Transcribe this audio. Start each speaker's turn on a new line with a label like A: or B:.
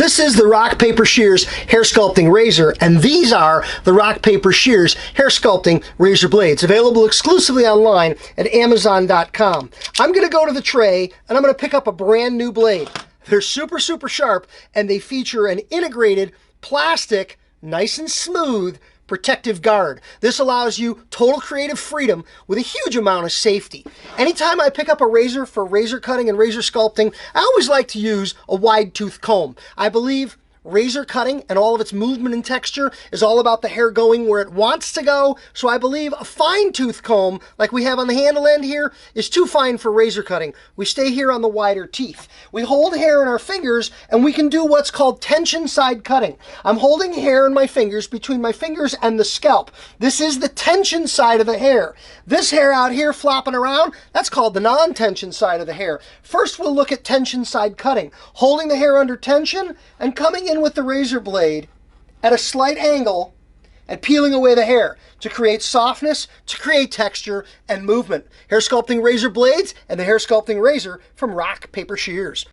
A: This is the Rock Paper Shears hair sculpting razor, and these are the Rock Paper Shears hair sculpting razor blades, available exclusively online at Amazon.com. I'm going to go to the tray and I'm going to pick up a brand new blade. They're super sharp, and they feature an integrated plastic, nice and smooth, protective guard. This allows you total creative freedom with a huge amount of safety. Anytime I pick up a razor for razor cutting and razor sculpting, I always like to use a wide tooth comb. I believe razor cutting and all of its movement and texture is all about the hair going where it wants to go, so I believe a fine tooth comb, like we have on the handle end here, is too fine for razor cutting. We stay here on the wider teeth. We hold hair in our fingers and we can do what's called tension side cutting. I'm holding hair in my fingers, between my fingers and the scalp. This is the tension side of the hair. This hair out here flopping around, that's called the non-tension side of the hair. First we'll look at tension side cutting, holding the hair under tension and coming in with the razor blade at a slight angle and peeling away the hair to create softness, to create texture and movement. Hair sculpting razor blades and the hair sculpting razor from Rock Paper Shears.